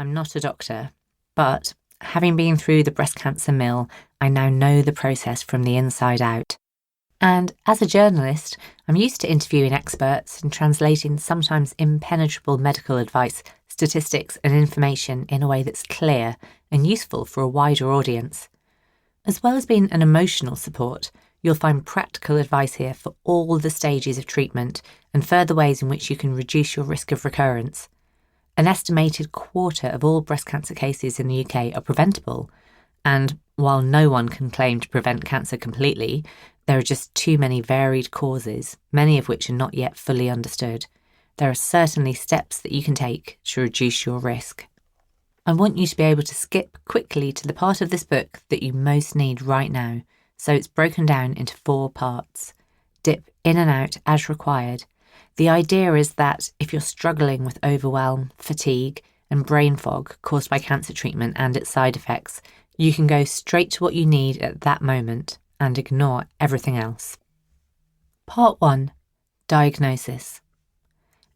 I'm not a doctor, but having been through the breast cancer mill, I now know the process from the inside out. And as a journalist, I'm used to interviewing experts and translating sometimes impenetrable medical advice, statistics, and information in a way that's clear and useful for a wider audience. As well as being an emotional support, you'll find practical advice here for all the stages of treatment and further ways in which you can reduce your risk of recurrence. An estimated quarter of all breast cancer cases in the UK are preventable, and while no one can claim to prevent cancer completely, there are just too many varied causes, many of which are not yet fully understood. There are certainly steps that you can take to reduce your risk. I want you to be able to skip quickly to the part of this book that you most need right now, so it's broken down into 4 parts. Dip in and out as required. The idea is that if you're struggling with overwhelm, fatigue, and brain fog caused by cancer treatment and its side effects, you can go straight to what you need at that moment and ignore everything else. Part 1. Diagnosis.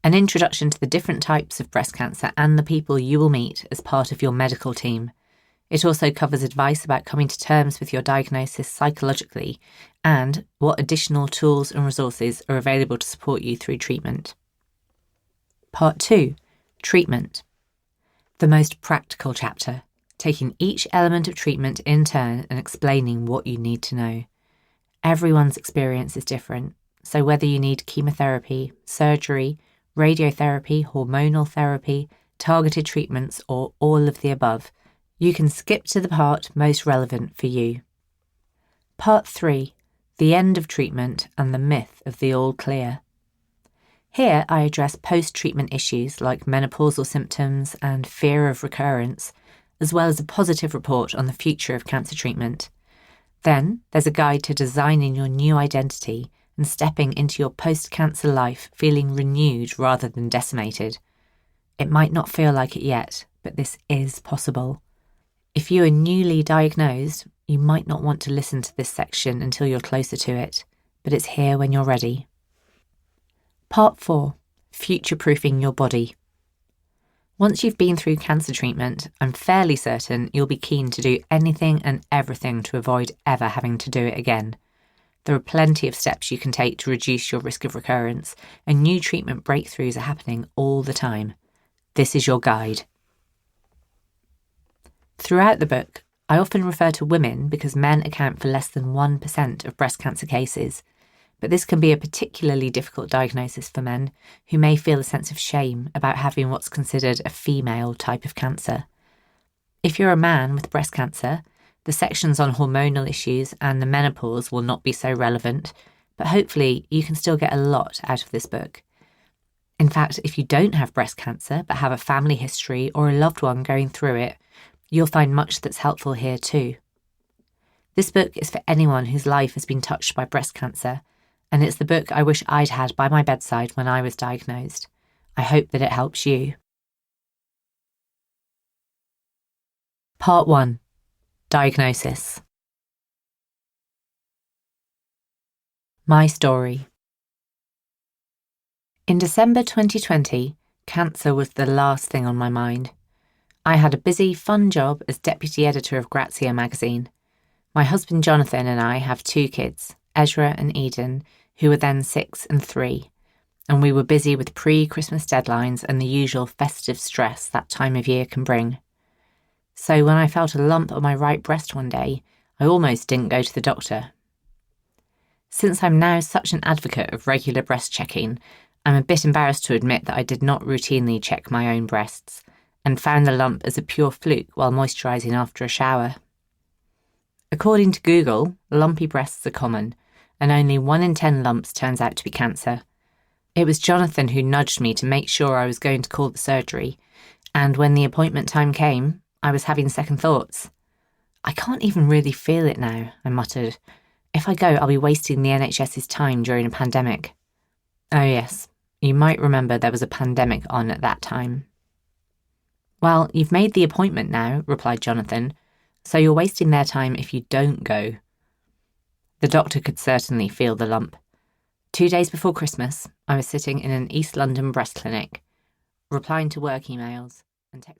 An introduction to the different types of breast cancer and the people you will meet as part of your medical team. It also covers advice about coming to terms with your diagnosis psychologically and what additional tools and resources are available to support you through treatment. Part 2. Treatment. The most practical chapter, taking each element of treatment in turn and explaining what you need to know. Everyone's experience is different, so whether you need chemotherapy, surgery, radiotherapy, hormonal therapy, targeted treatments, or all of the above, you can skip to the part most relevant for you. Part 3. The end of treatment and the myth of the all clear. Here I address post-treatment issues like menopausal symptoms and fear of recurrence, as well as a positive report on the future of cancer treatment. Then there's a guide to designing your new identity and stepping into your post-cancer life feeling renewed rather than decimated. It might not feel like it yet, but this is possible. If you are newly diagnosed, you might not want to listen to this section until you're closer to it, but it's here when you're ready. Part 4. Future-proofing your body. Once you've been through cancer treatment, I'm fairly certain you'll be keen to do anything and everything to avoid ever having to do it again. There are plenty of steps you can take to reduce your risk of recurrence, and new treatment breakthroughs are happening all the time. This is your guide. Throughout the book, I often refer to women because men account for less than 1% of breast cancer cases, but this can be a particularly difficult diagnosis for men who may feel a sense of shame about having what's considered a female type of cancer. If you're a man with breast cancer, the sections on hormonal issues and the menopause will not be so relevant, but hopefully you can still get a lot out of this book. In fact, if you don't have breast cancer but have a family history or a loved one going through it, you'll find much that's helpful here too. This book is for anyone whose life has been touched by breast cancer, and it's the book I wish I'd had by my bedside when I was diagnosed. I hope that it helps you. Part 1. Diagnosis. My story. In December 2020, cancer was the last thing on my mind. I had a busy, fun job as deputy editor of Grazia magazine. My husband Jonathan and I have 2 kids, Ezra and Eden, who were then 6 and 3, and we were busy with pre-Christmas deadlines and the usual festive stress that time of year can bring. So when I felt a lump on my right breast one day, I almost didn't go to the doctor. Since I'm now such an advocate of regular breast checking, I'm a bit embarrassed to admit that I did not routinely check my own breasts, and found the lump as a pure fluke while moisturising after a shower. According to Google, lumpy breasts are common, and only 1 in 10 lumps turns out to be cancer. It was Jonathan who nudged me to make sure I was going to call the surgery, and when the appointment time came, I was having second thoughts. I can't even really feel it now, I muttered. If I go, I'll be wasting the NHS's time during a pandemic. Oh yes, you might remember there was a pandemic on at that time. Well, you've made the appointment now, replied Jonathan, so you're wasting their time if you don't go. The doctor could certainly feel the lump. 2 days before Christmas, I was sitting in an East London breast clinic, replying to work emails and texting